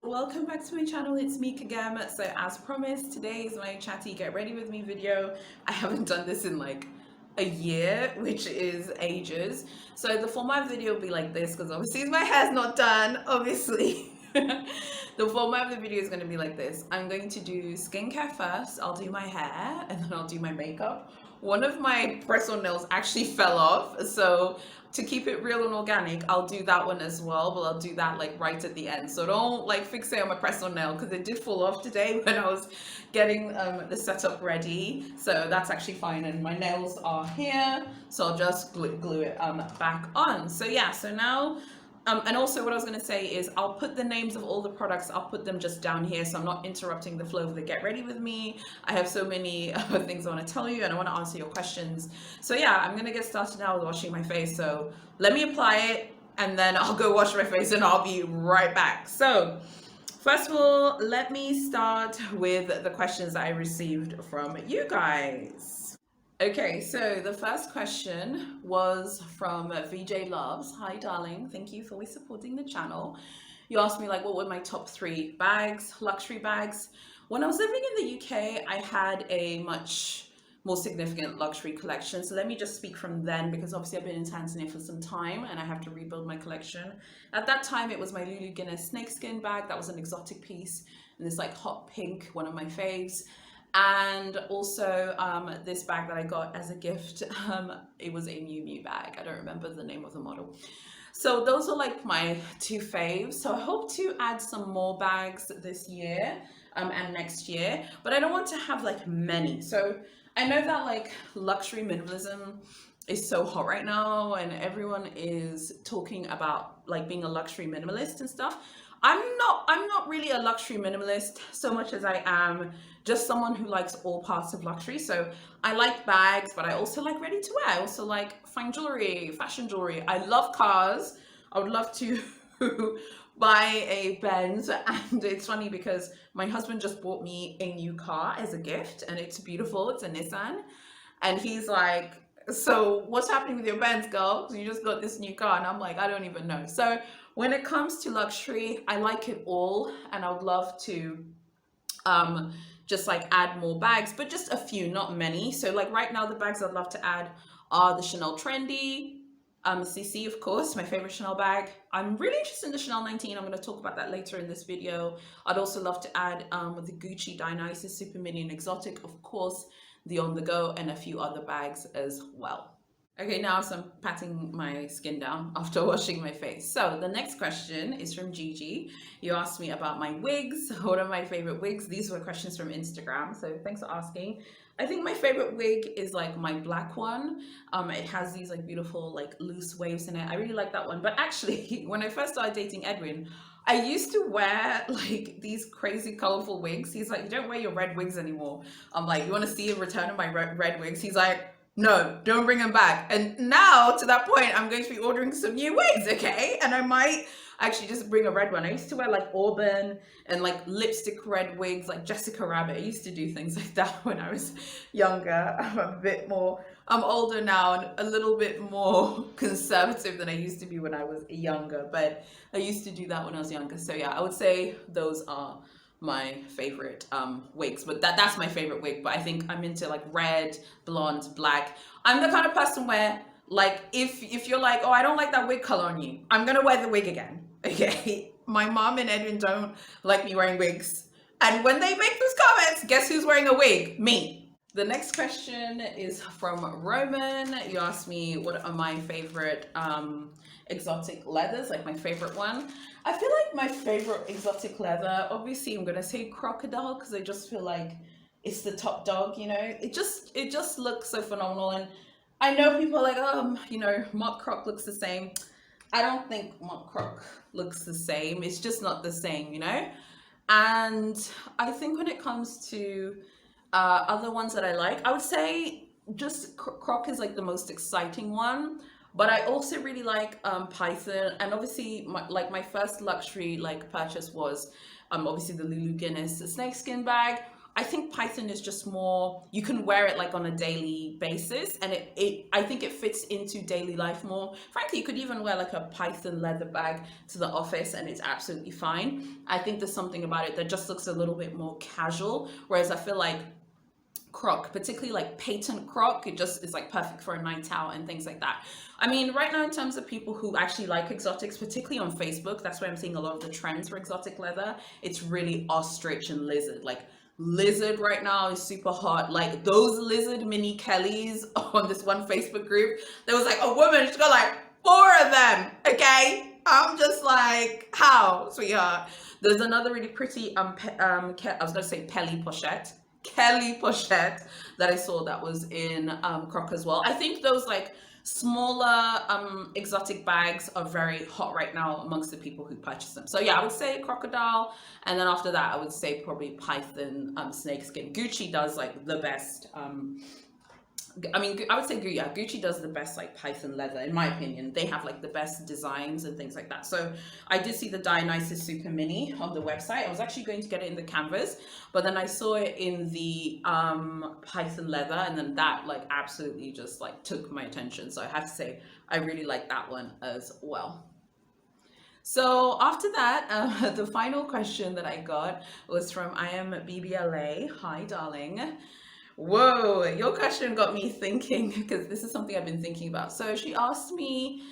Welcome back to my channel. It's me again. So as promised, today is my chatty get ready with me video. I haven't done this in like a year, which is ages. So the format of the video will be like this because obviously my hair's not done, obviously. The format of the video is going to be like this. I'm going to do skincare first, I'll do my hair, and then I'll do my makeup. One of my press-on nails actually fell off, so to keep it real and organic, I'll do that one as well, but I'll do that like right at the end. So don't like fixate on my press-on nail because it did fall off today when I was getting the setup ready. So that's actually fine, and my nails are here, so I'll just glue it back on. So yeah, so now and also what I was going to say is I'll put the names of all the products, I'll put them just down here so I'm not interrupting the flow of the get ready with me. I have so many things I want to tell you and I want to answer your questions. So yeah, I'm going to get started now with washing my face. So let me apply it and then I'll go wash my face and I'll be right back. So first of all, let me start with the questions that I received from you guys. Okay, so the first question was from VJ Loves. Hi, darling. Thank you for always supporting the channel. You asked me like, what were my top 3 bags, luxury bags? When I was living in the UK, I had a much more significant luxury collection. So let me just speak from then because obviously I've been in Tanzania for some time and I have to rebuild my collection. At that time, it was my Lulu Guinness snakeskin bag. That was an exotic piece in this like hot pink, one of my faves. And also this bag that I got as a gift, it was a Miu Miu bag. I don't remember the name of the model. So those are like my 2 faves. So I hope to add some more bags this year and next year, but I don't want to have like many. So I know that like luxury minimalism is so hot right now and everyone is talking about like being a luxury minimalist and stuff. I'm not really a luxury minimalist so much as I am just someone who likes all parts of luxury. So I like bags, but I also like ready to wear. I also like fine jewelry, fashion jewelry. I love cars. I would love to buy a Benz. And it's funny because my husband just bought me a new car as a gift and it's beautiful. It's a Nissan. And he's like, so what's happening with your Benz, girl? You just got this new car. And I'm like, I don't even know. So when it comes to luxury, I like it all. And I would love to just like add more bags, but just a few, not many. So like right now, the bags I'd love to add are the Chanel Trendy, CC, of course, my favorite Chanel bag. I'm really interested in the Chanel 19. I'm going to talk about that later in this video. I'd also love to add the Gucci Dionysus Super Mini and Exotic, of course, the On The Go, and a few other bags as well. Okay, now so I'm patting my skin down after washing my face. So the next question is from Gigi. You asked me about my wigs. What are my favorite wigs? These were questions from Instagram, so thanks for asking. I think my favorite wig is like my black one. It has these like beautiful like loose waves in it. I really like that one. But actually, when I first started dating Edwin, I used to wear like these crazy colorful wigs. He's like, you don't wear your red wigs anymore. I'm like, you want to see a return of my red wigs? He's like, no, don't bring them back. And now to that point, I'm going to be ordering some new wigs, okay? And I might actually just bring a red one. I used to wear like auburn and like lipstick red wigs, like Jessica Rabbit. I used to do things like that when I was younger. I'm older now and a little bit more conservative than I used to be when I was younger, but I used to do that when I was younger. So yeah, I would say those are my favorite wigs, but that's my favorite wig. But I think I'm into like red, blonde, black. I'm the kind of person where like if you're like, oh, I don't like that wig color on you, I'm gonna wear the wig again. Okay, my mom and Edwin don't like me wearing wigs, and when they make those comments, guess who's wearing a wig? Me. The next question is from Roman. You asked me what are my favorite exotic leathers, like my favorite one. I feel like my favorite exotic leather, obviously I'm gonna say crocodile because I just feel like it's the top dog, you know. It just looks so phenomenal, and I know people are like, you know, mock croc looks the same. I don't think mock croc looks the same. It's just not the same, you know. And I think when it comes to other ones that I like, I would say just croc is like the most exciting one. But I also really like Python, and obviously my first luxury like purchase was obviously the Lulu Guinness snakeskin bag. I think Python is just more, you can wear it like on a daily basis, and I think it fits into daily life more. Frankly, you could even wear like a Python leather bag to the office and it's absolutely fine. I think there's something about it that just looks a little bit more casual, whereas I feel like croc, particularly like patent croc, it just is like perfect for a night out and things like that. I mean, right now in terms of people who actually like exotics, particularly on Facebook, that's where I'm seeing a lot of the trends for exotic leather. It's really ostrich and lizard. Like lizard right now is super hot. Like those lizard mini Kellys on this one Facebook group, there was like a woman, she's got like 4 of them. Okay, I'm just like, how, sweetheart? There's another really pretty I was gonna say Kelly pochette that I saw that was in croc as well. I think those like smaller exotic bags are very hot right now amongst the people who purchase them. So yeah, I would say crocodile, and then after that I would say probably python, snakeskin. Gucci does like the best I mean, I would say yeah, Gucci does the best like python leather, in my opinion. They have like the best designs and things like that. So I did see the Dionysus Super Mini on the website. I was actually going to get it in the canvas, but then I saw it in the python leather, and then that like absolutely just like took my attention. So I have to say I really like that one as well. So after that, the final question that I got was from I am BBLA. Hi, darling. Whoa, your question got me thinking, because this is something I've been thinking about. So she asked me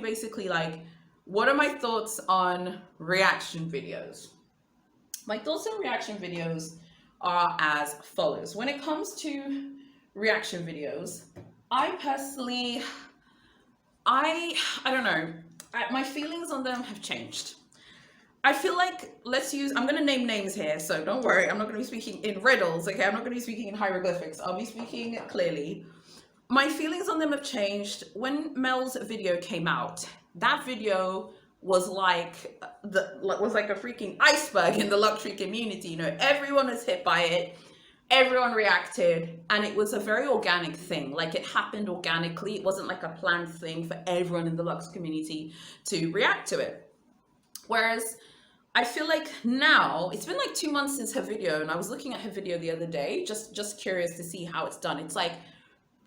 basically like, what are my thoughts on reaction videos? My thoughts on reaction videos are as follows. When it comes to reaction videos, I personally, I don't know, my feelings on them have changed. I feel like, I'm going to name names here, so don't worry, I'm not going to be speaking in riddles, okay? I'm not going to be speaking in hieroglyphics, I'll be speaking clearly. My feelings on them have changed. When Mel's video came out, that video was like a freaking iceberg in the luxury community. You know, everyone was hit by it, everyone reacted, and it was a very organic thing. Like, it happened organically. It wasn't like a planned thing for everyone in the luxe community to react to it. Whereas I feel like now, it's been like 2 months since her video, and I was looking at her video the other day, just curious to see how it's done. It's like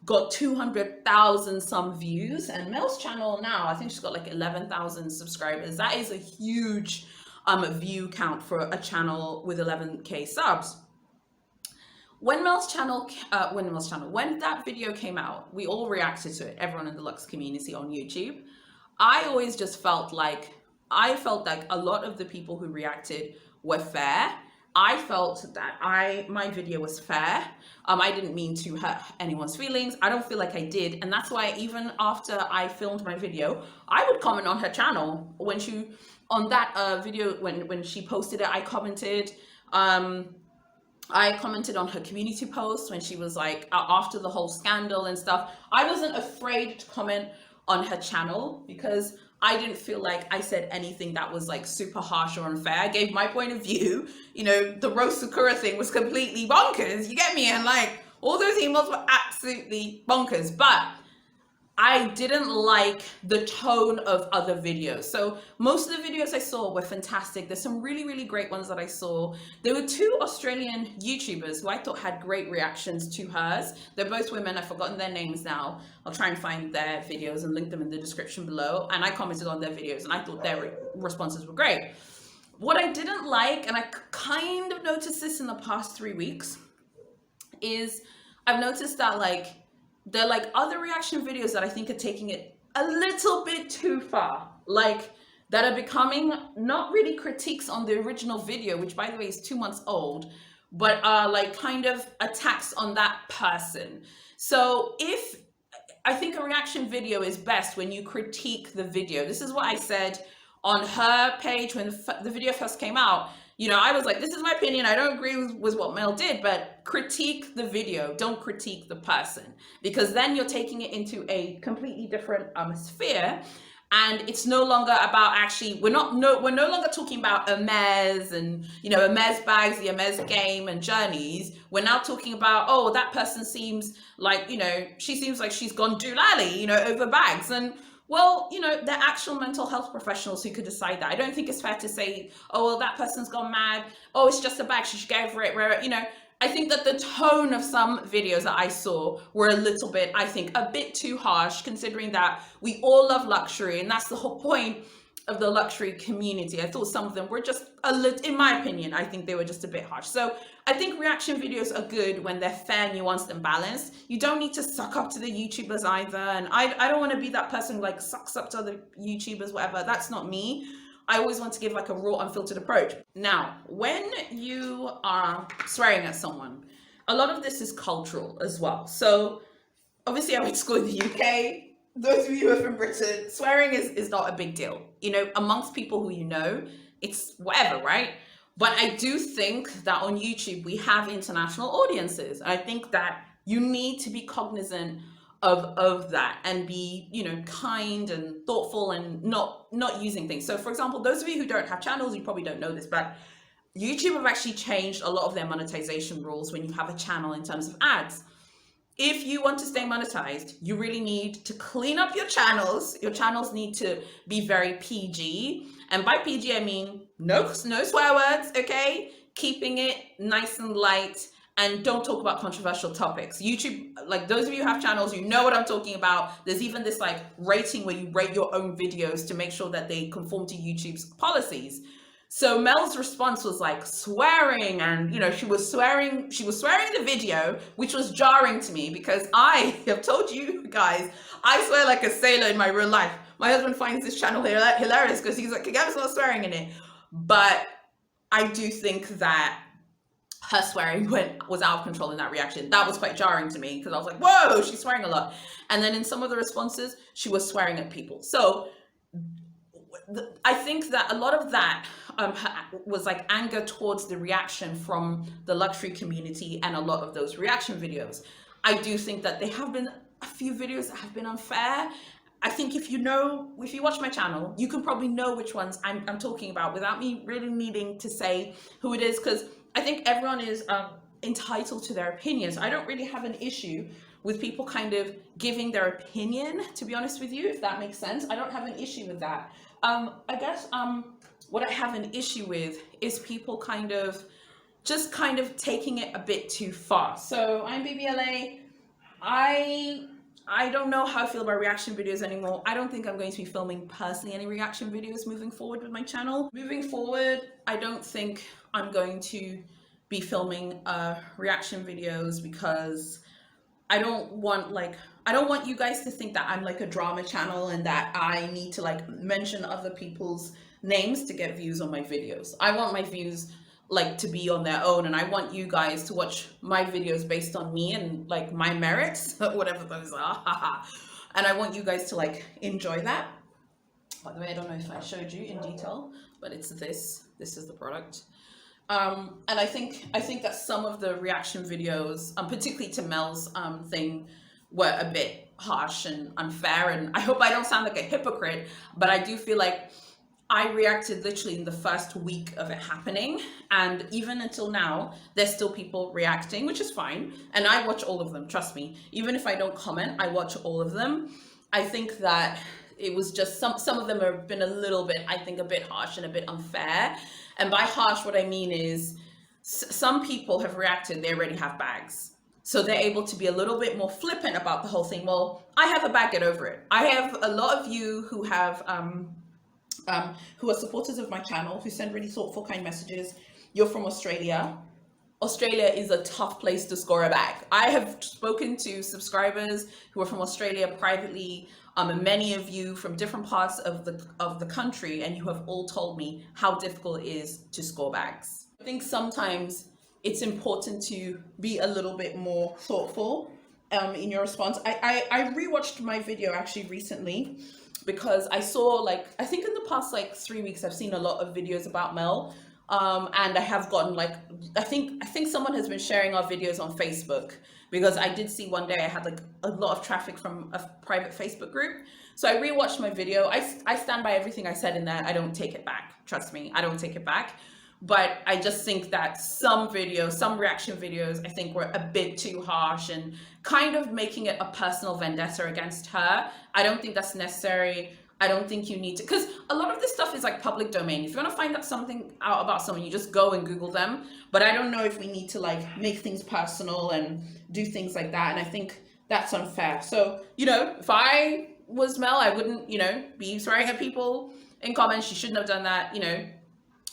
got 200,000 some views, and Mel's channel now, I think she's got like 11,000 subscribers. That is a huge view count for a channel with 11K subs. When that video came out, we all reacted to it, everyone in the luxe community on YouTube. I always just felt like a lot of the people who reacted were fair. I felt that my video was fair. I didn't mean to hurt anyone's feelings. I don't feel like I did. And that's why even after I filmed my video, I would comment on her channel. When she posted it, I commented. I commented on her community post when she was like, after the whole scandal and stuff. I wasn't afraid to comment on her channel because I didn't feel like I said anything that was like super harsh or unfair. I gave my point of view. You know, the Rose Sakura thing was completely bonkers. You get me? And like, all those emails were absolutely bonkers. But I didn't like the tone of other videos. So most of the videos I saw were fantastic. There's some really, really great ones that I saw. There were 2 Australian YouTubers who I thought had great reactions to hers. They're both women. I've forgotten their names now. I'll try and find their videos and link them in the description below. And I commented on their videos and I thought their responses were great. What I didn't like, and I kind of noticed this in the past 3 weeks, is I've noticed that like, they're like other reaction videos that I think are taking it a little bit too far, like that are becoming not really critiques on the original video, which by the way is 2 months old, but are like kind of attacks on that person. So I think a reaction video is best when you critique the video. This is what I said on her page when the video first came out. You know, I was like, this is my opinion. I don't agree with what Mel did, but critique the video. Don't critique the person, because then you're taking it into a completely different sphere. And it's no longer about actually, we're no longer talking about Hermes and, you know, Hermes bags, the Hermes game and journeys. We're now talking about, oh, that person seems like, you know, she seems like she's gone doolally, you know, over bags. And Well, you know, they're actual mental health professionals who could decide that. I don't think it's fair to say, oh, well, that person's gone mad. Oh, it's just a bag. She should get over it. You know, I think that the tone of some videos that I saw were a little bit, I think, a bit too harsh, considering that we all love luxury. And that's the whole point of the luxury community. I thought some of them were just a little, in my opinion, I think they were just a bit harsh. So I think reaction videos are good when they're fair, nuanced, and balanced. You don't need to suck up to the YouTubers either. And I don't want to be that person who like sucks up to other YouTubers, whatever. That's not me. I always want to give like a raw, unfiltered approach. Now, when you are swearing at someone, a lot of this is cultural as well. So obviously I went to school in the UK. Those of you who are from Britain, swearing is not a big deal. You know, amongst people who you know, it's whatever, right? But I do think that on YouTube, we have international audiences. I think that you need to be cognizant of that and be, you know, kind and thoughtful and not using things. So for example, those of you who don't have channels, you probably don't know this, but YouTube have actually changed a lot of their monetization rules when you have a channel in terms of ads. If you want to stay monetized, you really need to clean up your channels. Your channels need to be very PG. And by PG, I mean no swear words, okay? Keeping it nice and light, and don't talk about controversial topics. YouTube, like those of you who have channels, you know what I'm talking about. There's even this like rating where you rate your own videos to make sure that they conform to YouTube's policies. So Mel's response was like swearing, and you know, she was swearing in the video, which was jarring to me because I have told you guys, I swear like a sailor in my real life. My husband finds this channel hilarious because he's like, Kagama's not swearing in it. But I do think that her swearing was out of control in that reaction. That was quite jarring to me because I was like, whoa, she's swearing a lot. And then in some of the responses, she was swearing at people. So I think that a lot of that was like anger towards the reaction from the luxury community and a lot of those reaction videos. I do think that there have been a few videos that have been unfair. I think if you watch my channel, you can probably know which ones I'm talking about without me really needing to say who it is, because I think everyone is entitled to their opinions. I don't really have an issue with people kind of giving their opinion, to be honest with you, if that makes sense. I don't have an issue with that. I guess what I have an issue with is people kind of taking it a bit too far. So I'm BBLA. I don't know how I feel about reaction videos anymore. I don't think I'm going to be filming personally any reaction videos moving forward with my channel. Moving forward, I don't think I'm going to be filming reaction videos because I don't want you guys to think that I'm like a drama channel and that I need to like mention other people's names to get views on my videos. I want my views like to be on their own, and I want you guys to watch my videos based on me and like my merits, whatever those are. And I want you guys to like enjoy that. By the way, I don't know if I showed you in detail, but it's this is the product. And I think that some of the reaction videos, particularly to Mel's thing, were a bit harsh and unfair. And I hope I don't sound like a hypocrite, but I do feel like I reacted literally in the first week of it happening. And even until now, there's still people reacting, which is fine. And I watch all of them, trust me. Even if I don't comment, I watch all of them. I think that it was just some of them have been a little bit, I think, a bit harsh and a bit unfair. And by harsh, what I mean is some people have reacted, they already have bags. So they're able to be a little bit more flippant about the whole thing. Well, I have a bag, get over it. I have a lot of you who have, who are supporters of my channel, who send really thoughtful, kind messages. You're from Australia. Australia is a tough place to score a bag. I have spoken to subscribers who are from Australia privately, and many of you from different parts of the country, and you have all told me how difficult it is to score bags. I think sometimes it's important to be a little bit more thoughtful in your response. I rewatched my video actually recently because I saw, like, I think in the past like 3 weeks I've seen a lot of videos about Mel, and I have gotten like, I think someone has been sharing our videos on Facebook, because I did see one day I had like a lot of traffic from a private Facebook group. So I rewatched my video. I stand by everything I said in there. I don't take it back. Trust me, I don't take it back. But I just think that some videos, some reaction videos, I think were a bit too harsh and kind of making it a personal vendetta against her. I don't think that's necessary. I don't think you need to, because a lot of this stuff is like public domain. If you want to find out something out about someone, you just go and Google them. But I don't know if we need to like make things personal and do things like that. And I think that's unfair. So, you know, if I was Mel, I wouldn't, you know, be swearing at people in comments. She shouldn't have done that. You know,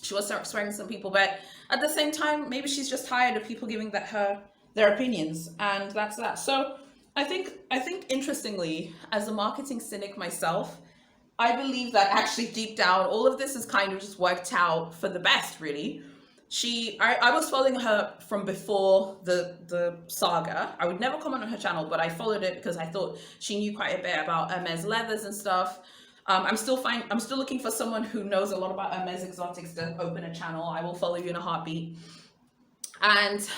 she was swearing at some people, but at the same time, maybe she's just tired of people giving her their opinions, and that's that. So I think interestingly, as a marketing cynic myself, I believe that actually deep down, all of this is kind of just worked out for the best, really. I was following her from before the saga. I would never comment on her channel, but I followed it because I thought she knew quite a bit about Hermes leathers and stuff. I'm still looking for someone who knows a lot about Hermes exotics to open a channel. I will follow you in a heartbeat. And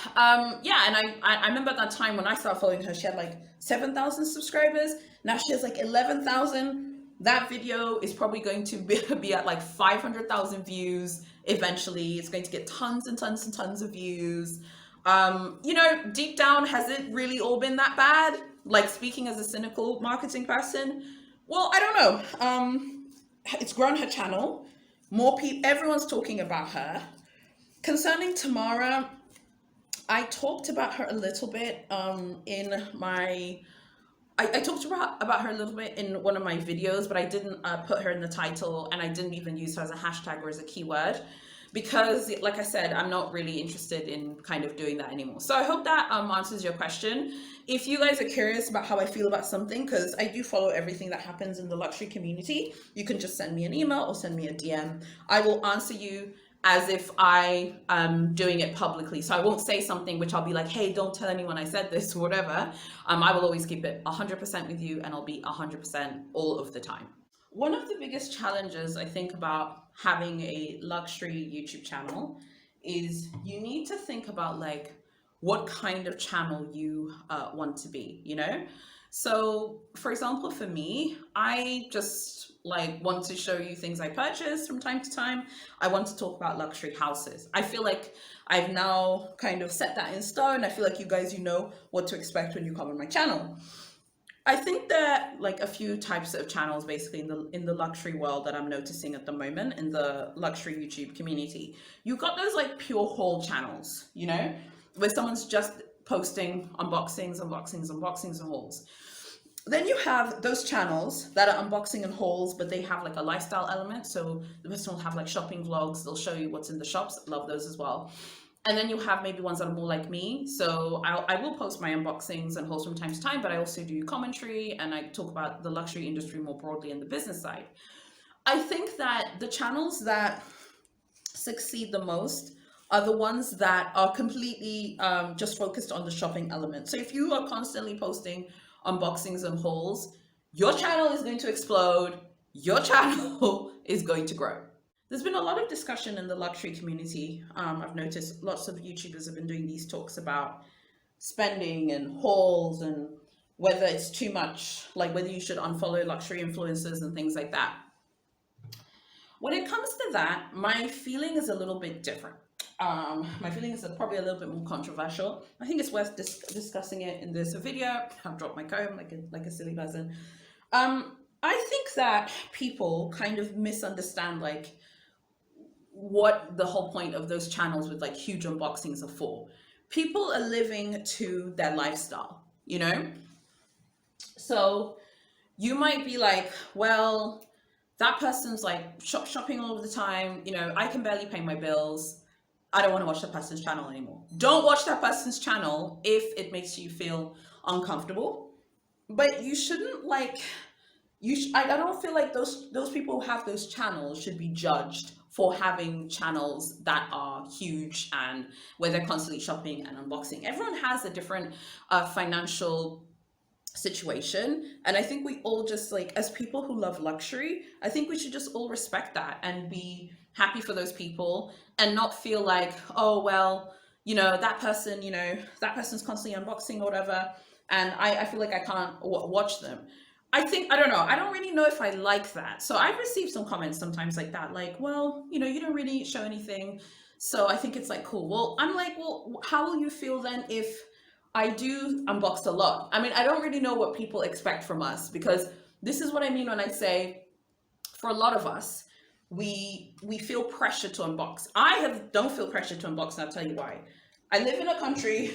yeah, and I remember at that time when I started following her, she had like 7,000 subscribers. Now she has like 11,000. That video is probably going to be at like 500,000 views eventually. It's going to get tons and tons and tons of views. You know, deep down, has it really all been that bad? Like, speaking as a cynical marketing person, well, I don't know. It's grown her channel. More people, everyone's talking about her. Concerning Tamara, I talked about her a little bit in my... I talked about her a little bit in one of my videos, but I didn't put her in the title, and I didn't even use her as a hashtag or as a keyword because, like I said, I'm not really interested in kind of doing that anymore. So I hope that answers your question. If you guys are curious about how I feel about something, because I do follow everything that happens in the luxury community, you can just send me an email or send me a DM. I will answer you as if I am doing it publicly. So I won't say something which I'll be like, hey, don't tell anyone I said this or whatever. I will always keep it 100% with you, and I'll be 100% all of the time. One of the biggest challenges I think about having a luxury YouTube channel is you need to think about like what kind of channel you want to be, you know? So for example, for me, I just like want to show you things I purchase from time to time. I want to talk about luxury houses. I feel like I've now kind of set that in stone. I feel like you guys, you know what to expect when you come on my channel. I think that like a few types of channels basically in the luxury world that I'm noticing at the moment in the luxury YouTube community. You've got those like pure haul channels, you know, where someone's just posting unboxings and hauls. Then you have those channels that are unboxing and hauls, but they have like a lifestyle element. So the person will have like shopping vlogs. They'll show you what's in the shops. Love those as well. And then you have maybe ones that are more like me. So I will post my unboxings and hauls from time to time, but I also do commentary and I talk about the luxury industry more broadly in the business side. I think that the channels that succeed the most are the ones that are completely just focused on the shopping element. So if you are constantly posting unboxings and hauls, your channel is going to explode. Your channel is going to grow. There's been a lot of discussion in the luxury community. I've noticed lots of YouTubers have been doing these talks about spending and hauls and whether it's too much, like whether you should unfollow luxury influencers and things like that. When it comes to that, my feeling is a little bit different. My feeling is probably a little bit more controversial. I think it's worth discussing it in this video. I've dropped my comb like a silly person. I think that people kind of misunderstand like what the whole point of those channels with like huge unboxings are for. People are living to their lifestyle, you know? So you might be like, well, that person's like shopping all of the time. You know, I can barely pay my bills. I don't want to watch that person's channel anymore. Don't watch that person's channel if it makes you feel uncomfortable. But you shouldn't like, I don't feel like those people who have those channels should be judged for having channels that are huge and where they're constantly shopping and unboxing. Everyone has a different financial situation, and I think we all just like, as people who love luxury, I think we should just all respect that and be happy for those people and not feel like, oh well, you know, that person, you know, that person's constantly unboxing or whatever, and I feel like I can't watch them. I don't know, I don't really know if I like that. So I've received some comments sometimes like that, like, well, you know, you don't really show anything So I think it's like cool. Well, I'm like, well, how will you feel then if I do unbox a lot? I mean, I don't really know what people expect from us, because this is what I mean when I say, for a lot of us, we feel pressure to unbox. Don't feel pressure to unbox, and I'll tell you why. I live in a country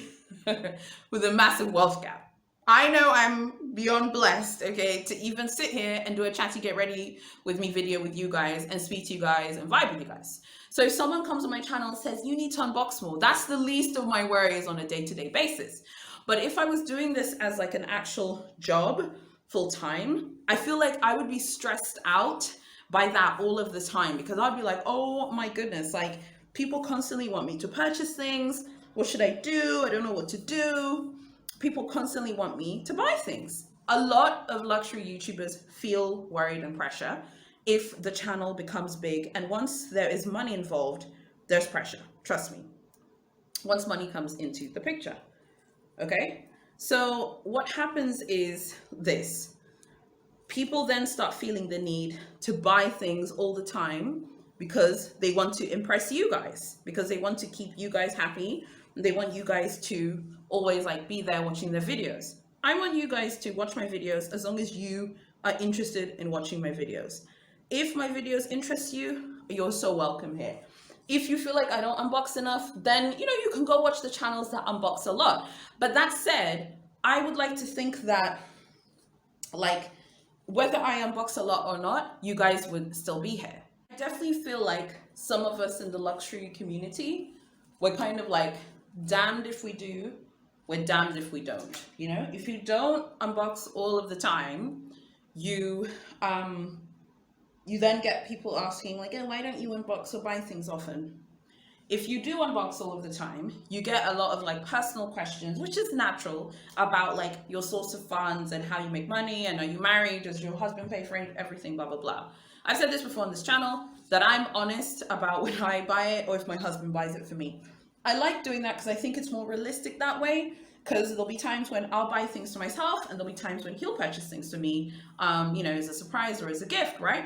with a massive wealth gap. I know I'm beyond blessed, okay, to even sit here and do a chatty get ready with me video with you guys and speak to you guys and vibe with you guys. So if someone comes on my channel and says, you need to unbox more, that's the least of my worries on a day-to-day basis. But if I was doing this as like an actual job, full time, I feel like I would be stressed out by that all of the time, because I'd be like, oh my goodness, like people constantly want me to purchase things. What should I do? I don't know what to do. People constantly want me to buy things. A lot of luxury YouTubers feel worried and pressure if the channel becomes big. And once there is money involved, there's pressure. Trust me. Once money comes into the picture. Okay? So what happens is this. People then start feeling the need to buy things all the time because they want to impress you guys, because they want to keep you guys happy. They want you guys to always like be there watching their videos. I want you guys to watch my videos as long as you are interested in watching my videos. If my videos interest you, you're so welcome here. If you feel like I don't unbox enough, then you can go watch the channels that unbox a lot. But that said, I would like to think that like whether I unbox a lot or not, you guys would still be here. I definitely feel like some of us in the luxury community, we're kind of like damned if we do, we're damned if we don't. If you don't unbox all of the time, you then get people asking like, why don't you unbox or buy things often? If you do unbox all of the time, you get a lot of like personal questions, which is natural, about like your source of funds and how you make money, and are you married, does your husband pay for everything, blah blah blah. I've said this before on this channel, that I'm honest about when I buy it or if my husband buys it for me. I like doing that because I think it's more realistic that way, because there'll be times when I'll buy things for myself and there'll be times when he'll purchase things for me, as a surprise or as a gift, right?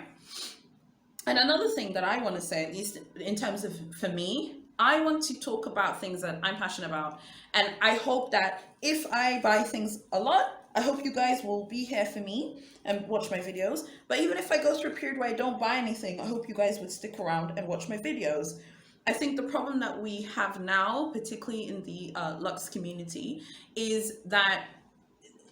And another thing that I want to say, at least in terms of, for me, I want to talk about things that I'm passionate about. And I hope that if I buy things a lot, I hope you guys will be here for me and watch my videos. But even if I go through a period where I don't buy anything, I hope you guys would stick around and watch my videos. I think the problem that we have now, particularly in the Lux community, is that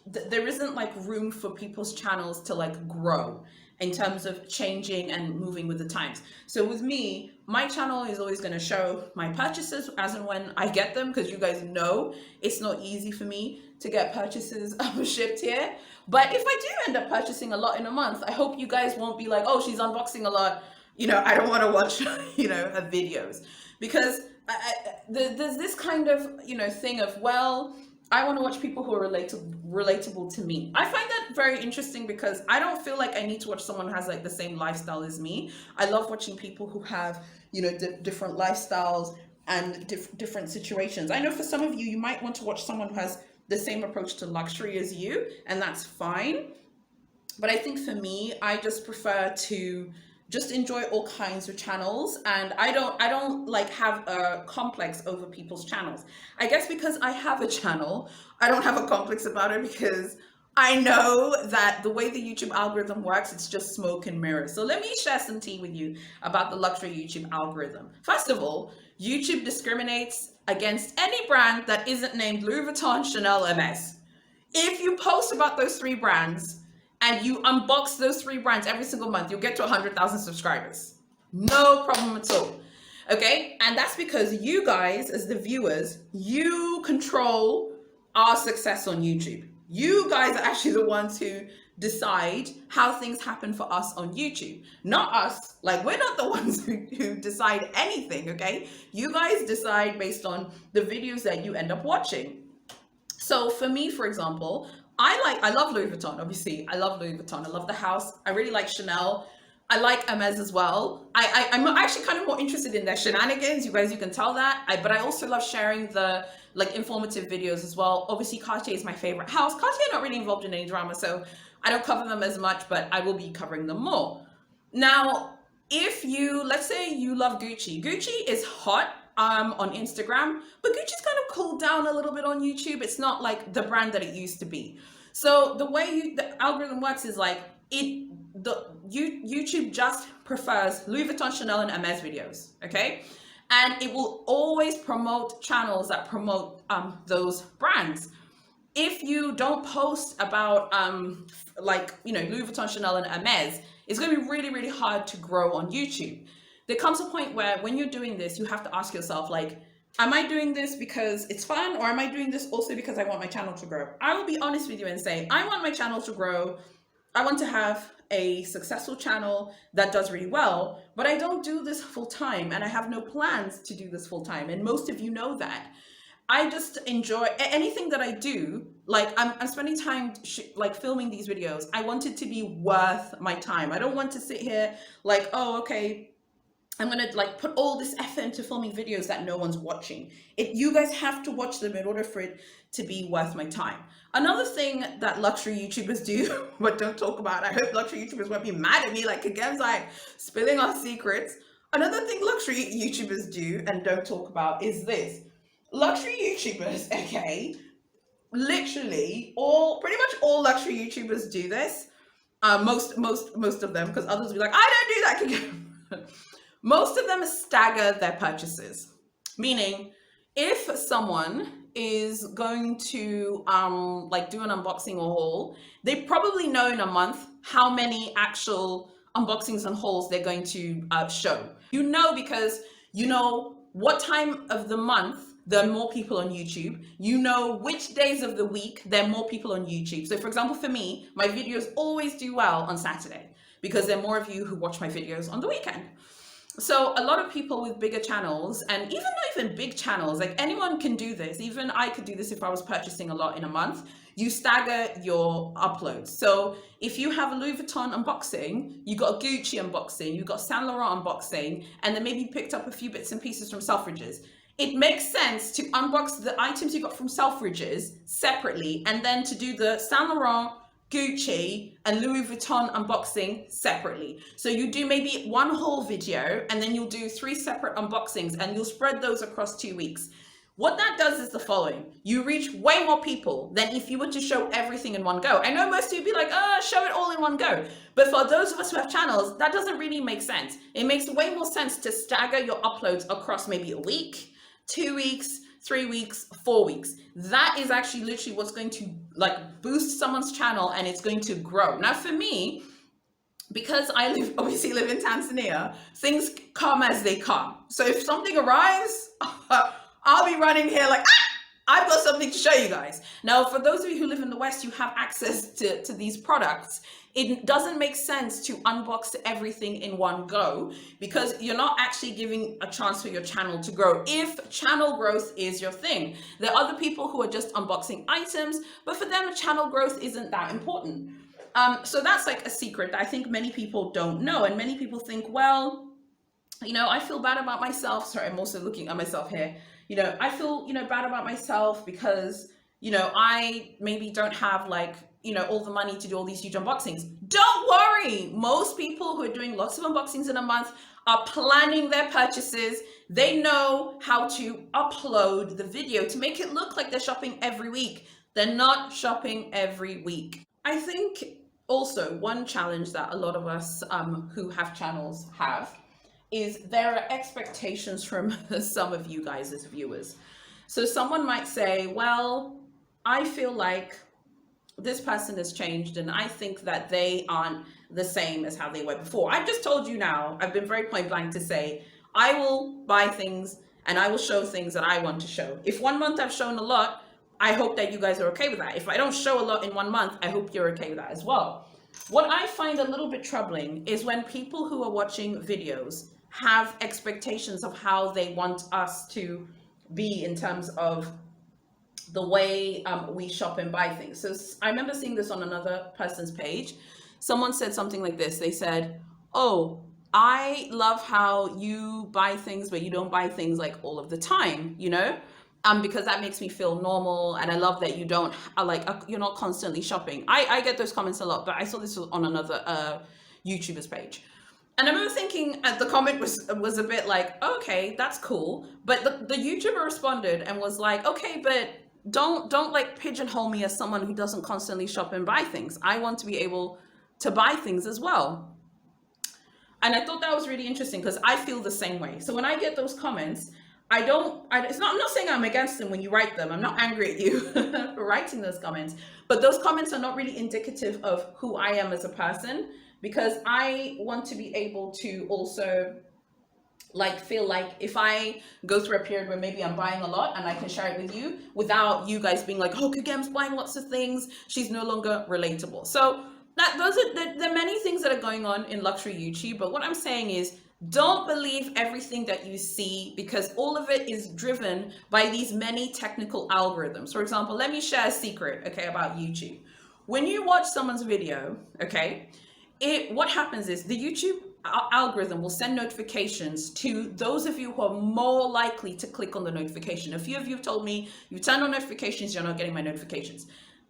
there isn't like room for people's channels to like grow in terms of changing and moving with the times. So with me, my channel is always going to show my purchases as and when I get them, because you guys know it's not easy for me to get purchases shipped here. But if I do end up purchasing a lot in a month, I hope you guys won't be like, oh, she's unboxing a lot, I don't want to watch her videos, because there's this kind of thing of, well, I want to watch people who are relatable to me. I find that very interesting, because I don't feel like I need to watch someone who has like the same lifestyle as me. I love watching people who have, different lifestyles and different situations. I know for some of you, you might want to watch someone who has the same approach to luxury as you, and that's fine. But I think for me, I just prefer to just enjoy all kinds of channels, and I don't like have a complex over people's channels. I guess because I have a channel, I don't have a complex about it, because I know that the way the YouTube algorithm works, it's just smoke and mirrors. So let me share some tea with you about the luxury YouTube algorithm. First of all, YouTube discriminates against any brand that isn't named Louis Vuitton, Chanel, Hermes. If you post about those three brands and you unbox those three brands every single month, you'll get to 100,000 subscribers. No problem at all. Okay? And that's because you guys, as the viewers, you control our success on YouTube. You guys are actually the ones who decide how things happen for us on YouTube, not us. Like, we're not the ones who decide anything, okay? You guys decide based on the videos that you end up watching. So for me, for example, I love Louis Vuitton, obviously. I love Louis Vuitton. I love the house. I really like Chanel. I like Hermes as well. I'm actually kind of more interested in their shenanigans. You guys, you can tell that. But I also love sharing the like informative videos as well. Obviously, Cartier is my favorite house. Cartier are not really involved in any drama, so I don't cover them as much, but I will be covering them more. Now, if you, let's say you love Gucci. Gucci is hot on Instagram, but Gucci's kind of cooled down a little bit on YouTube. It's not like the brand that it used to be. So the way the algorithm works is like YouTube just prefers Louis Vuitton, Chanel, and Hermes videos, okay? And it will always promote channels that promote those brands. If you don't post about like, you know, Louis Vuitton, Chanel, and Hermes, it's going to be really, really hard to grow on YouTube. There comes a point where when you're doing this, you have to ask yourself, like, am I doing this because it's fun, or am I doing this also because I want my channel to grow? I will be honest with you and say, I want my channel to grow. I want to have a successful channel that does really well, but I don't do this full time, and I have no plans to do this full time. And most of you know that. I just enjoy anything that I do. Like I'm spending time like filming these videos. I want it to be worth my time. I don't want to sit here like, oh, okay, I'm gonna like put all this effort into filming videos that no one's watching. You guys have to watch them in order for it to be worth my time. Another thing that luxury YouTubers do, but don't talk about, I hope luxury YouTubers won't be mad at me, like again's like spilling our secrets. Another thing luxury YouTubers do and don't talk about is this. Luxury YouTubers, okay, literally pretty much all luxury YouTubers do this. Most of them, because others will be like, I don't do that. Most of them stagger their purchases, meaning if someone is going to like do an unboxing or haul, they probably know in a month how many actual unboxings and hauls they're going to show. You know, because you know what time of the month there are more people on YouTube. You know which days of the week there are more people on YouTube. So for example, for me, my videos always do well on Saturday because there are more of you who watch my videos on the weekend. So a lot of people with bigger channels, and even not even big channels, like anyone can do this. Even I could do this if I was purchasing a lot in a month. You stagger your uploads. So if you have a Louis Vuitton unboxing, you got a Gucci unboxing, you got Saint Laurent unboxing, and then maybe you picked up a few bits and pieces from Selfridges. It makes sense to unbox the items you got from Selfridges separately, and then to do the Saint Laurent, Gucci, and Louis Vuitton unboxing separately. So you do maybe one whole video, and then you'll do 3 separate unboxings, and you'll spread those across 2 weeks. What that does is the following. You reach way more people than if you were to show everything in one go. I know most of you would be like, show it all in one go. But for those of us who have channels, that doesn't really make sense. It makes way more sense to stagger your uploads across maybe a week, 2 weeks, 3 weeks, 4 weeks. That is actually literally what's going to like boost someone's channel, and it's going to grow. Now for me, because I obviously live in Tanzania, things come as they come. So if something arrives, I'll be running here like, I've got something to show you guys. Now, for those of you who live in the West, you have access to these products. It doesn't make sense to unbox everything in one go because you're not actually giving a chance for your channel to grow. If channel growth is your thing, there are other people who are just unboxing items, but for them, channel growth isn't that important. So that's like a secret that I think many people don't know. And many people think, well, you know, I feel bad about myself. Sorry, I'm also looking at myself here. You know, I feel, you know, bad about myself because, you know, I maybe don't have like, you know, all the money to do all these huge unboxings. Don't worry. Most people who are doing lots of unboxings in a month are planning their purchases. They know how to upload the video to make it look like they're shopping every week. They're not shopping every week. I think also one challenge that a lot of us who have channels have is there are expectations from some of you guys as viewers. So someone might say, well, I feel like this person has changed and I think that they aren't the same as how they were before. I've just told you now, I've been very point blank to say, I will buy things and I will show things that I want to show. If 1 month I've shown a lot, I hope that you guys are okay with that. If I don't show a lot in 1 month, I hope you're okay with that as well. What I find a little bit troubling is when people who are watching videos have expectations of how they want us to be in terms of the way we shop and buy things. So I remember seeing this on another person's page. Someone said something like this. They said, oh, I love how you buy things, but you don't buy things like all of the time, you know? Because that makes me feel normal, and I love that you don't you're not constantly shopping. I get those comments a lot, but I saw this on another YouTuber's page. And I remember thinking, the comment was a bit like, okay, that's cool. But the YouTuber responded and was like, okay, but don't like pigeonhole me as someone who doesn't constantly shop and buy things. I want to be able to buy things as well. And I thought that was really interesting because I feel the same way. So when I get those comments, I'm not saying I'm against them when you write them. I'm not angry at you for writing those comments, but those comments are not really indicative of who I am as a person, because I want to be able to also like feel like if I go through a period where maybe I'm buying a lot and I can share it with you without you guys being like, oh, Kagem's buying lots of things, she's no longer relatable. So there are many things that are going on in luxury YouTube, but what I'm saying is, don't believe everything that you see, because all of it is driven by these many technical algorithms. For example, let me share a secret, okay, about YouTube. When you watch someone's video, okay, what happens is the YouTube algorithm will send notifications to those of you who are more likely to click on the notification. A few of you have told me you turn on notifications, you're not getting my notifications.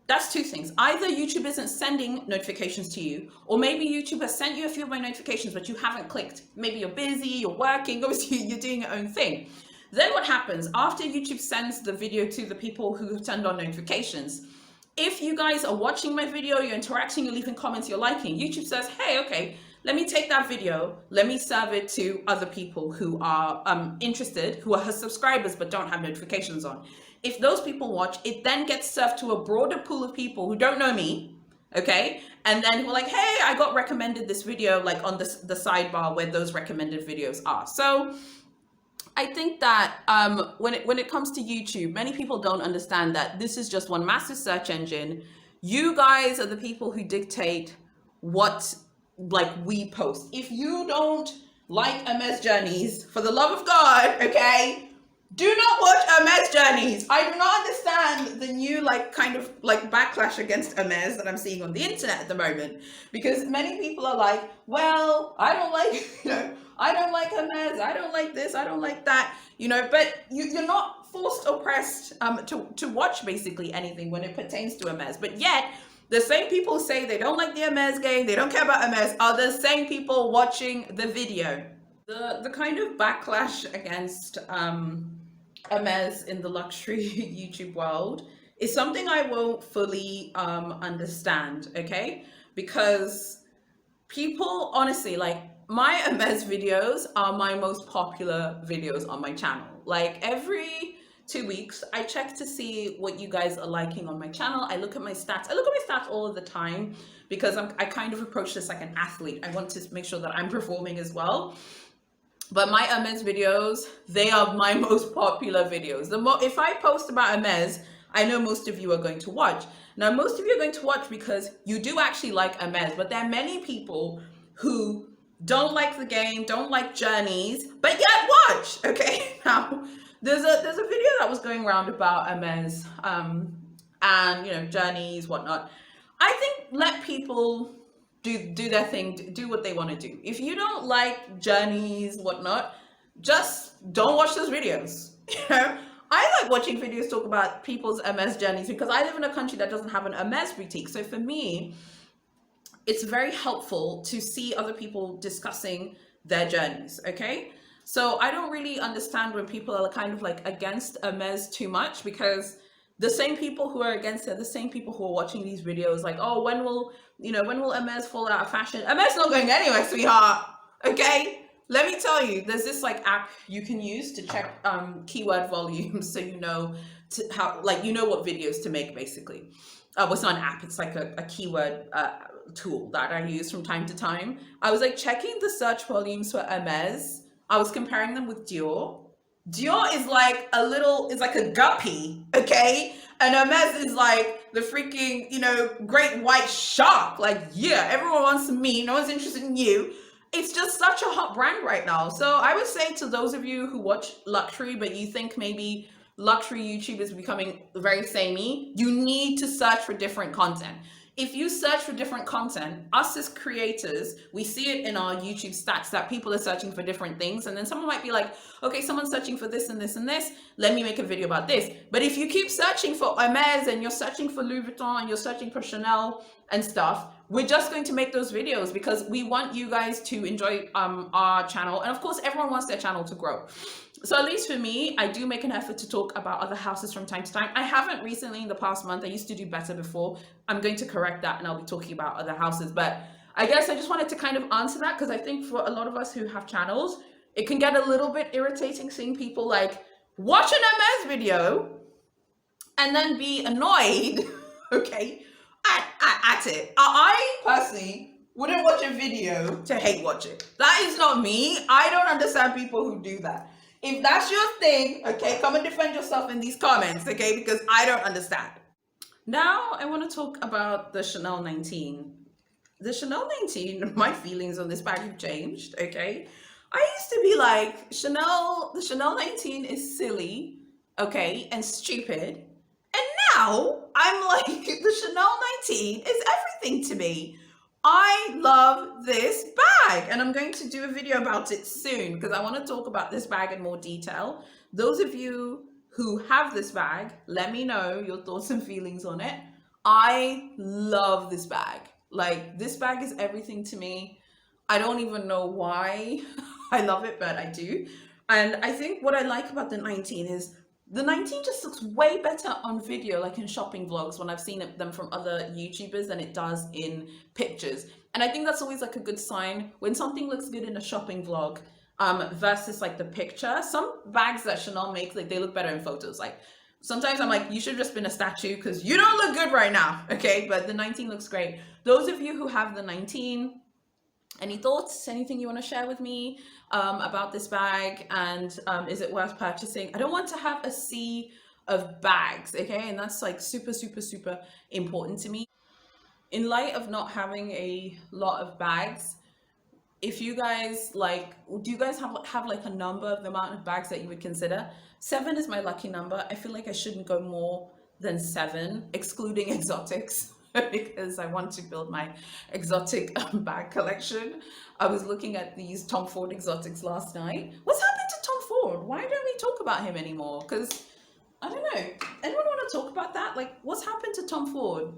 That's two things. Either YouTube isn't sending notifications to you, or maybe YouTube has sent you a few of my notifications, but you haven't clicked. Maybe you're busy, you're working, obviously you're doing your own thing. Then what happens after YouTube sends the video to the people who have turned on notifications? If you guys are watching my video, you're interacting, you're leaving comments, you're liking, YouTube says, hey, okay, let me take that video, let me serve it to other people who are interested, who are her subscribers but don't have notifications on. If those people watch, it then gets served to a broader pool of people who don't know me, okay? And then who are like, hey, I got recommended this video, like on the sidebar where those recommended videos are. So I think that when it comes to YouTube, many people don't understand that this is just one massive search engine. You guys are the people who dictate what like we post. If you don't like Hermes journeys, for the love of God, okay, do not watch Hermes journeys. I do not understand the new like kind of like backlash against Hermes that I'm seeing on the internet at the moment, because many people are like, well, I don't like, I don't like Hermes, I don't like this, I don't like that, but you're not forced or pressed to watch basically anything when it pertains to Hermes. But yet the same people who say they don't like the Hermes game, they don't care about Hermes, are the same people watching the video. The kind of backlash against Hermes in the luxury YouTube world is something I won't fully understand, okay? Because people, honestly, like my Hermes videos are my most popular videos on my channel. Like every 2 weeks, I check to see what you guys are liking on my channel. I look at my stats. I look at my stats all of the time because I kind of approach this like an athlete. I want to make sure that I'm performing as well. But my Hermes videos, they are my most popular videos. If I post about Hermes, I know most of you are going to watch. Now, most of you are going to watch because you do actually like Hermes, but there are many people who don't like the game, don't like journeys, but yet watch, okay? Now, there's a video that was going around about Hermes and, journeys, whatnot. I think let people do their thing, do what they want to do. If you don't like journeys, whatnot, just don't watch those videos. I like watching videos talk about people's Hermes journeys because I live in a country that doesn't have an Hermes boutique. So for me, it's very helpful to see other people discussing their journeys, okay? So I don't really understand when people are kind of like against Hermes too much, because the same people who are against it, the same people who are watching these videos like, oh, when will Hermes fall out of fashion? Hermes not going anywhere, sweetheart, okay? Let me tell you, there's this like app you can use to check keyword volumes, so you know what videos to make basically. Well, it's not an app, it's like a keyword tool that I use from time to time. I was like checking the search volumes for Hermes. I was comparing them with Dior. Dior is like a guppy, okay? And Hermes is like the freaking, great white shark. Like, yeah, everyone wants me, no one's interested in you. It's just such a hot brand right now. So I would say to those of you who watch luxury, but you think maybe luxury YouTube is becoming very samey, you need to search for different content. If you search for different content, us as creators, we see it in our YouTube stats that people are searching for different things. And then someone might be like, okay, someone's searching for this and this and this. Let me make a video about this. But if you keep searching for Hermes and you're searching for Louis Vuitton and you're searching for Chanel and stuff, we're just going to make those videos because we want you guys to enjoy our channel, and of course everyone wants their channel to grow. So at least for me, I do make an effort to talk about other houses from time to time. I haven't recently in the past month. I used to do better before. I'm going to correct that, and I'll be talking about other houses. But I guess I just wanted to kind of answer that because I think for a lot of us who have channels, it can get a little bit irritating seeing people like watch an MS video and then be annoyed, okay, at it. I personally wouldn't watch a video to hate watch it. That is not me. I don't understand people who do that. If that's your thing, okay, come and defend yourself in these comments, okay, because I don't understand. Now I want to talk about the Chanel 19. The Chanel 19, my feelings on this bag have changed, okay? I used to be like, the Chanel 19 is silly, okay, and stupid. And now I'm like, the Chanel 19 is everything to me. I love this bag, and I'm going to do a video about it soon because I want to talk about this bag in more detail. Those of you who have this bag, let me know your thoughts and feelings on it. I love this bag. Like, this bag is everything to me. I don't even know why I love it, but I do. And I think what I like about the 19 is the 19 just looks way better on video, like in shopping vlogs, when I've seen them from other YouTubers than it does in pictures. And I think that's always like a good sign when something looks good in a shopping vlog versus like the picture. Some bags that Chanel makes, like they look better in photos. Like sometimes I'm like, you should have just been a statue because you don't look good right now, okay? But the 19 looks great. Those of you who have the 19, any thoughts, anything you want to share with me about this bag, and is it worth purchasing? I don't want to have a sea of bags, okay? And that's like super, super, super important to me. In light of not having a lot of bags, if you guys like, do you guys have like a number of the amount of bags that you would consider? 7 is my lucky number. I feel like I shouldn't go more than 7, excluding exotics. Because I want to build my exotic bag collection. I was looking at these Tom Ford exotics last night. What's happened to Tom Ford? Why don't we talk about him anymore? Because I don't know. Anyone want to talk about that? Like, what's happened to Tom Ford?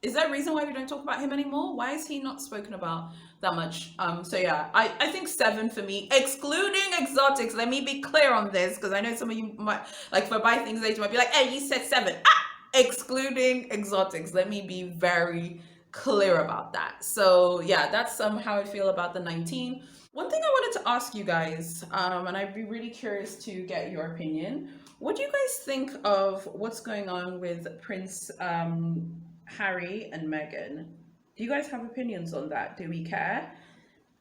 Is there a reason why we don't talk about him anymore? Why is he not spoken about that much? So yeah, I think 7 for me, excluding exotics. Let me be clear on this, because I know some of you might, like for buy things later, might be like, hey, you said 7. Excluding exotics. Let me be very clear about that. So yeah, that's how I feel about the 19. One thing I wanted to ask you guys, and I'd be really curious to get your opinion. What do you guys think of what's going on with Prince Harry and Meghan? Do you guys have opinions on that? Do we care?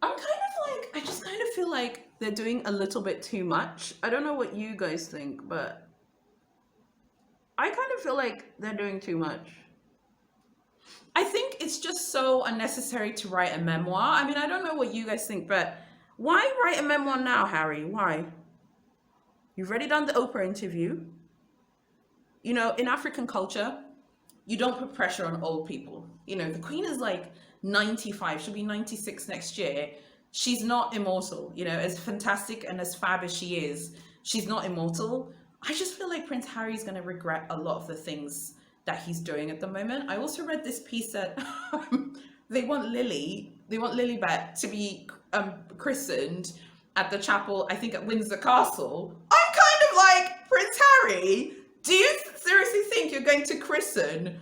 I'm kind of like, I just kind of feel like they're doing a little bit too much. I don't know what you guys think, but I kind of feel like they're doing too much. I think it's just so unnecessary to write a memoir. I mean, I don't know what you guys think, but why write a memoir now, Harry? Why? You've already done the Oprah interview. You know, in African culture, you don't put pressure on old people. You know, the Queen is like 95. She'll be 96 next year. She's not immortal. You know, as fantastic and as fab as she is, she's not immortal. I just feel like Prince Harry's going to regret a lot of the things that he's doing at the moment. I also read this piece that they want Lilibet to be christened at the chapel, I think at Windsor Castle. I'm kind of like, Prince Harry, do you seriously think you're going to christen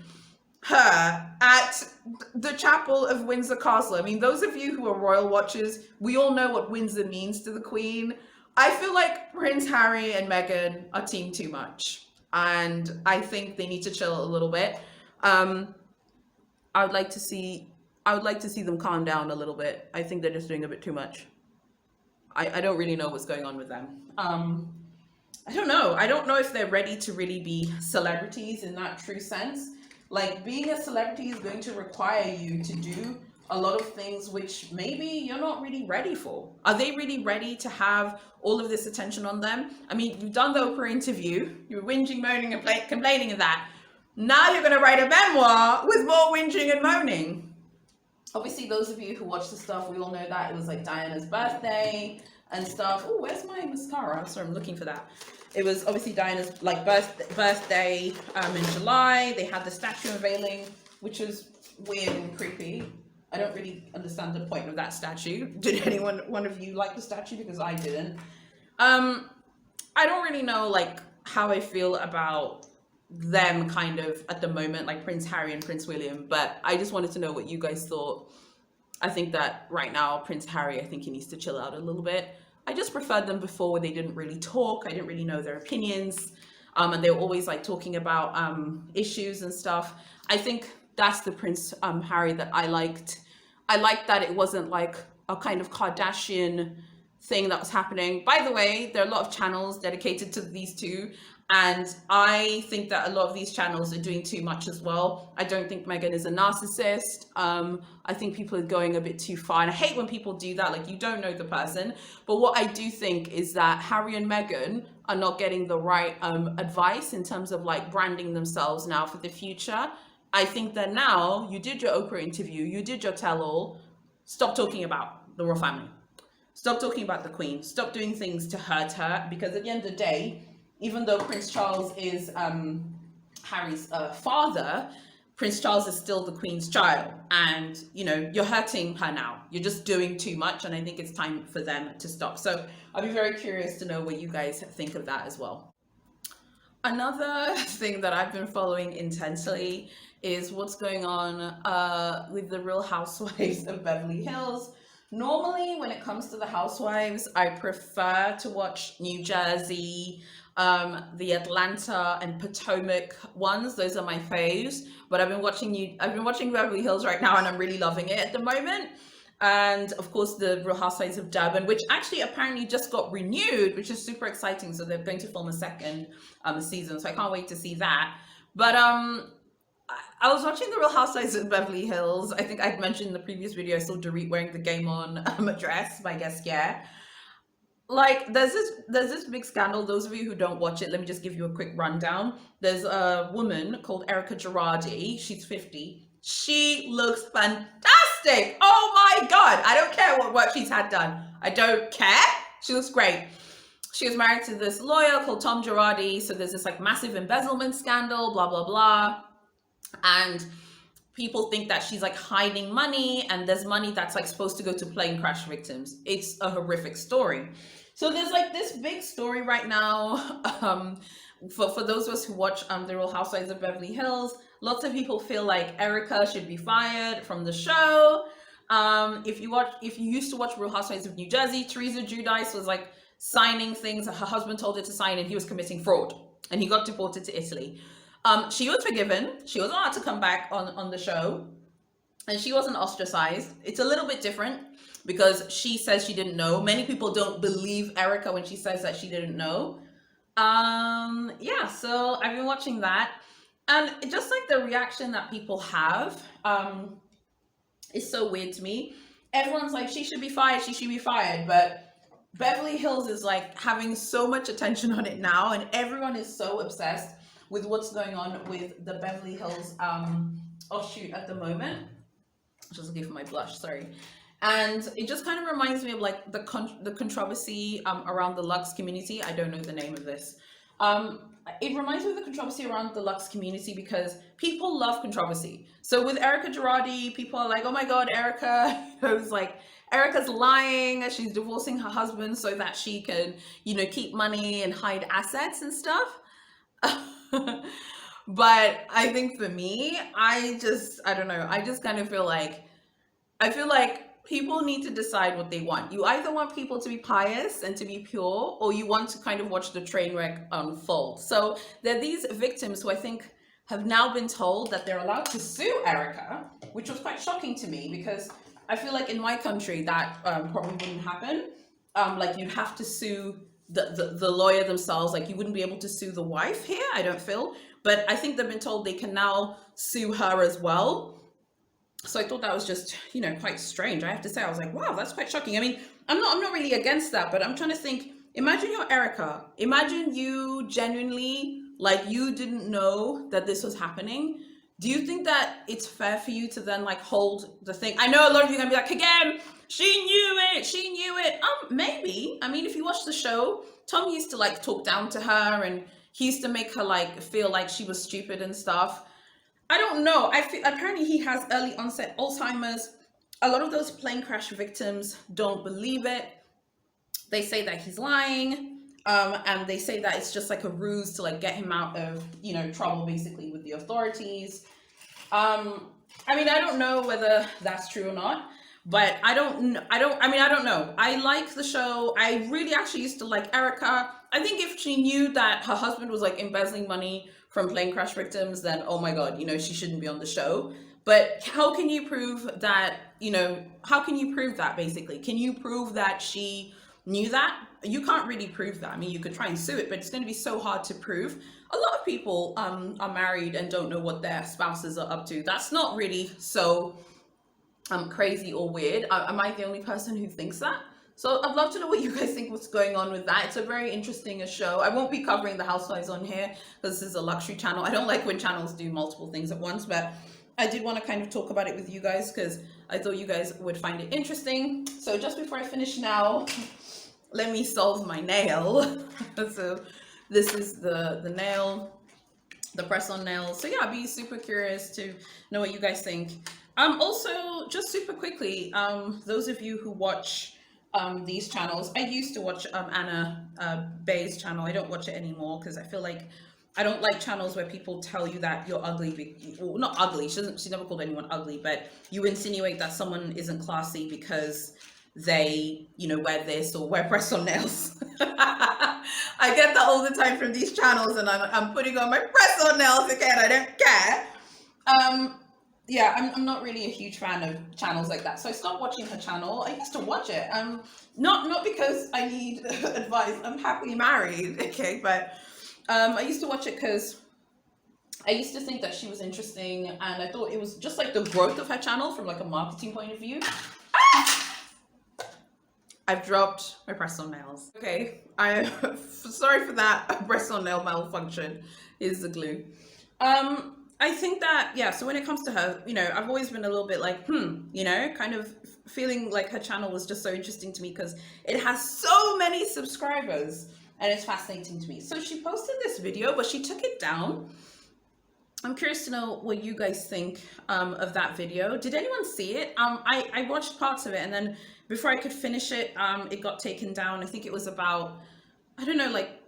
her at the chapel of Windsor Castle? I mean, those of you who are royal watchers, we all know what Windsor means to the Queen. I feel like Prince Harry and Meghan are team too much, and I think they need to chill a little bit. I would like to see them calm down a little bit. I think they're just doing a bit too much. I don't really know what's going on with them. I don't know. I don't know if they're ready to really be celebrities in that true sense. Like, being a celebrity is going to require you to do a lot of things which maybe you're not really ready for. Are they really ready to have all of this attention on them? I mean, you've done the Oprah interview, you're whinging, moaning, and complaining of that. Now you're going to write a memoir with more whinging and moaning. Obviously, those of you who watch the stuff, we all know that it was like Diana's birthday and stuff. Oh, where's my mascara? Sorry, I'm looking for that. It was obviously Diana's like birthday in July. They had the statue unveiling, which was weird and creepy. I don't really understand the point of that statue. Did one of you like the statue? Because I didn't. I don't really know like how I feel about them kind of at the moment, like Prince Harry and Prince William, but I just wanted to know what you guys thought. I think that right now, Prince Harry, I think he needs to chill out a little bit. I just preferred them before where they didn't really talk. I didn't really know their opinions. And they were always like talking about issues and stuff. I think that's the Prince Harry that I liked. I liked that it wasn't like a kind of Kardashian thing that was happening. By the way, there are a lot of channels dedicated to these two. And I think that a lot of these channels are doing too much as well. I don't think Meghan is a narcissist. I think people are going a bit too far. And I hate when people do that, like you don't know the person. But what I do think is that Harry and Meghan are not getting the right advice in terms of like branding themselves now for the future. I think that now you did your Oprah interview, you did your tell-all. Stop talking about the royal family. Stop talking about the Queen. Stop doing things to hurt her, because at the end of the day, even though Prince Charles is Harry's father, Prince Charles is still the Queen's child. And, you know, you're hurting her now. You're just doing too much. And I think it's time for them to stop. So I'll be very curious to know what you guys think of that as well. Another thing that I've been following intensely is what's going on with the Real Housewives of Beverly Hills. Normally, when it comes to the housewives, I prefer to watch New Jersey, the Atlanta and Potomac ones. Those are my faves. But I've been watching Beverly Hills right now, and I'm really loving it at the moment. And of course, the Real Housewives of Durban, which actually apparently just got renewed, which is super exciting. So they're going to film a second season. So I can't wait to see that. But I was watching the Real Housewives of Beverly Hills. I think I'd mentioned in the previous video, I saw Dorit wearing the Game On dress by Guess Yeah. Like there's this big scandal. Those of you who don't watch it, let me just give you a quick rundown. There's a woman called Erika Girardi. She's 50. She looks fantastic. Oh my God. I don't care what work she's had done. I don't care. She looks great. She was married to this lawyer called Tom Girardi. So there's this like massive embezzlement scandal, blah, blah, blah. And people think that she's like hiding money, and there's money that's like supposed to go to plane crash victims. It's a horrific story. So there's like this big story right now. For those of us who watch the Real Housewives of Beverly Hills, lots of people feel like Erika should be fired from the show. If you used to watch Real Housewives of New Jersey, Teresa Giudice was like signing things that her husband told her to sign, and he was committing fraud, and he got deported to Italy. She was forgiven. She was allowed to come back on the show, and she wasn't ostracized. It's a little bit different because she says she didn't know. Many people don't believe Erika when she says that she didn't know. Yeah, so I've been watching that, and just like the reaction that people have is so weird to me. Everyone's like, she should be fired, she should be fired, but Beverly Hills is like having so much attention on it now, and everyone is so obsessed with what's going on with the Beverly Hills offshoot at the moment. Just give my blush, sorry. And it just kind of reminds me of like the controversy around the Lux community. I don't know the name of this. It reminds me of the controversy around the Lux community because people love controversy. So with Erika Girardi, people are like, oh my God, Erika, it was like, Erika's lying, she's divorcing her husband so that she can, you know, keep money and hide assets and stuff. But I think for me, I don't know. I just kind of feel like, people need to decide what they want. You either want people to be pious and to be pure, or you want to kind of watch the train wreck unfold. So there are these victims who I think have now been told that they're allowed to sue Erika, which was quite shocking to me because I feel like in my country that probably wouldn't happen. Like you'd have to sue the lawyer themselves. Like you wouldn't be able to sue the wife here, I don't feel. But I think they've been told they can now sue her as well. So I thought that was just, you know, quite strange. I have to say, I was like, wow, that's quite shocking. I mean, I'm not really against that, but I'm trying to think, imagine you're Erika. Imagine you genuinely, like you didn't know that this was happening. Do you think that it's fair for you to then like hold the thing? I know a lot of you are gonna be like, again, she knew it. Maybe. I mean, if you watch the show, Tom used to like talk down to her and he used to make her like feel like she was stupid and stuff. I don't know. I feel apparently he has early onset Alzheimer's. A lot of those plane crash victims don't believe it. They say that he's lying. And they say that it's just like a ruse to like get him out of, you know, trouble basically with the authorities. I mean, I don't know whether that's true or not, but I don't know. I like the show. I really actually used to like Erika. I think if she knew that her husband was like embezzling money from plane crash victims, then oh my God, you know, she shouldn't be on the show. But how can you prove that, you know, how can you prove that basically? Can you prove that she knew that? You can't really prove that. I mean, you could try and sue it, but it's going to be so hard to prove. A lot of people are married and don't know what their spouses are up to. That's not really so crazy or weird. Am I the only person who thinks that? So I'd love to know what you guys think what's going on with that. It's a very interesting show. I won't be covering the housewives on here because this is a luxury channel. I don't like when channels do multiple things at once, but I did want to kind of talk about it with you guys because I thought you guys would find it interesting. So just before I finish now, let me solve my nail. So this is the nail, the press-on nail. So yeah, I'd be super curious to know what you guys think. Also, just super quickly, those of you who watch these channels, I used to watch Anna Bay's channel. I don't watch it anymore because I feel like I don't like channels where people tell you that you're ugly. Well, not ugly. She never called anyone ugly, but you insinuate that someone isn't classy because they, you know, wear this or wear press-on nails. I get that all the time from these channels, and I'm putting on my press-on nails again. I don't care. Yeah, I'm not really a huge fan of channels like that, so I stopped watching her channel. I used to watch it, not because I need advice. I'm happily married, okay, but I used to watch it because I used to think that she was interesting, and I thought it was just like the growth of her channel from like a marketing point of view. I've dropped my press-on nails. Okay, I'm sorry for that. Press-on nail malfunction is the glue. I think that, yeah, so when it comes to her, you know, I've always been a little bit like, you know, kind of feeling like her channel was just so interesting to me because it has so many subscribers and it's fascinating to me. So she posted this video, but she took it down. I'm curious to know what you guys think of that video. Did anyone see it? I watched parts of it, and then before I could finish it, it got taken down. I think it was about, I don't know, like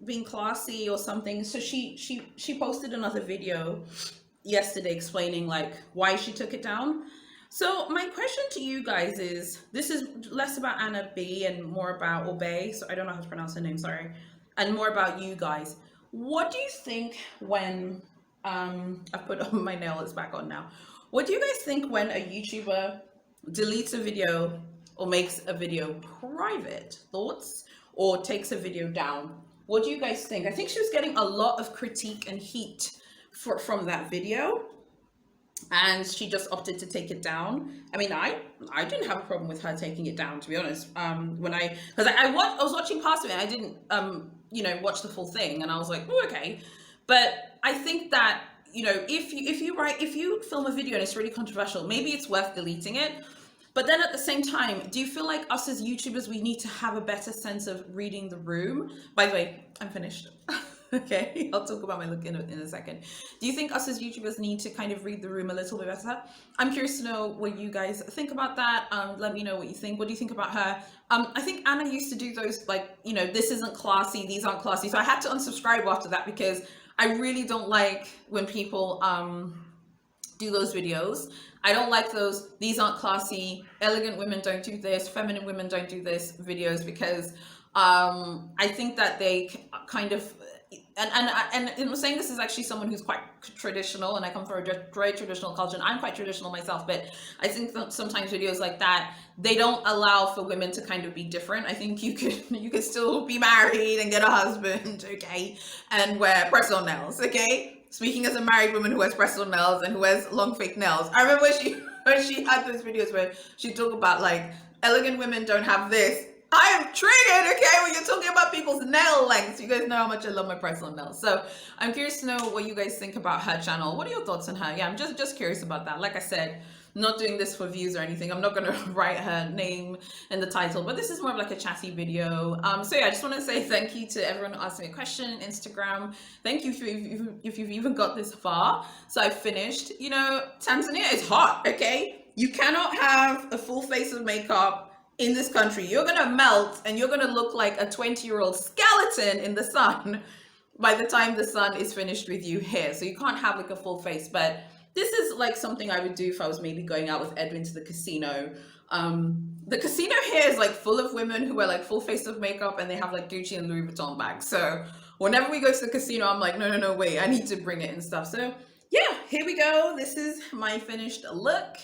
being classy or something. So she posted another video yesterday explaining like why she took it down. So my question to you guys is, this is less about Anna B and more about Obey. So I don't know how to pronounce her name, sorry. And more about you guys. What do you think when, I've put my nail is back on now. What do you guys think when a YouTuber deletes a video or makes a video private? Thoughts? Or takes a video down? What do you guys think? I think she was getting a lot of critique and heat from that video, and she just opted to take it down. I mean, I didn't have a problem with her taking it down, to be honest. Because I was watching past it, and I didn't you know, watch the full thing, and I was like, oh, okay. But I think that, you know, if you film a video and it's really controversial, maybe it's worth deleting it. But then at the same time, do you feel like us as YouTubers, we need to have a better sense of reading the room? By the way, I'm finished. Okay, I'll talk about my look in a second. Do you think us as YouTubers need to kind of read the room a little bit better? I'm curious to know what you guys think about that. Let me know what you think. What do you think about her? I think Anna used to do those, like, you know, this isn't classy, these aren't classy. So I had to unsubscribe after that because I really don't like when people do those videos. I don't like those, these aren't classy, elegant women don't do this, feminine women don't do this videos, because I think that they kind of, and I'm saying this is actually someone who's quite traditional, and I come from a very traditional culture, and I'm quite traditional myself, but I think that sometimes videos like that, they don't allow for women to kind of be different. I think you could still be married and get a husband, okay, and wear press-on nails, okay? Speaking as a married woman who has press-on nails and who has long fake nails, I remember when she had those videos where she talked about like elegant women don't have this. I am triggered, okay, when you're talking about people's nail lengths. You guys know how much I love my press-on nails. So I'm curious to know what you guys think about her channel. What are your thoughts on her? Yeah, I'm just curious about that. Like I said, I'm not doing this for views or anything. I'm not going to write her name in the title, but this is more of like a chatty video. So yeah, I just want to say thank you to everyone who asked me a question on Instagram. Thank you if you've even got this far. So I finished. You know, Tanzania is hot, okay? You cannot have a full face of makeup in this country. You're going to melt and you're going to look like a 20-year-old skeleton in the sun by the time the sun is finished with you here. So you can't have like a full face, but this is like something I would do if I was maybe going out with Edwin to the casino. The casino here is like full of women who wear like full face of makeup and they have like Gucci and Louis Vuitton bags. So whenever we go to the casino, I'm like, no, wait, I need to bring it and stuff. So yeah, here we go. This is my finished look.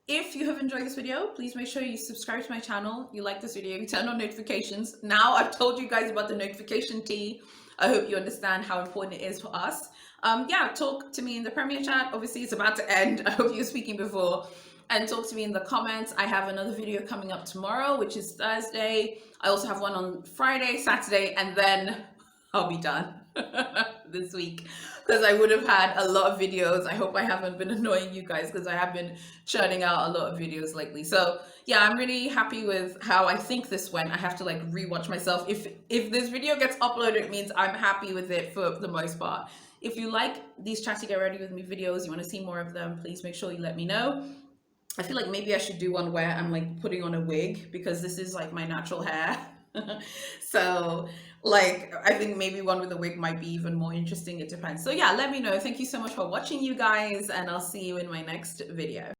If you have enjoyed this video, please make sure you subscribe to my channel. You like this video, you turn on notifications. Now I've told you guys about the notification tea. I hope you understand how important it is for us. Yeah, talk to me in the Premier chat. Obviously, it's about to end. I hope you were speaking before. And talk to me in the comments. I have another video coming up tomorrow, which is Thursday. I also have one on Friday, Saturday, and then I'll be done this week because I would have had a lot of videos. I hope I haven't been annoying you guys because I have been churning out a lot of videos lately. So yeah, I'm really happy with how I think this went. I have to like rewatch myself. If this video gets uploaded, it means I'm happy with it for the most part. If you like these Chatty Get Ready With Me videos, you want to see more of them, please make sure you let me know. I feel like maybe I should do one where I'm like putting on a wig because this is like my natural hair. So like I think maybe one with a wig might be even more interesting. It depends. So yeah, let me know. Thank you so much for watching, you guys, and I'll see you in my next video.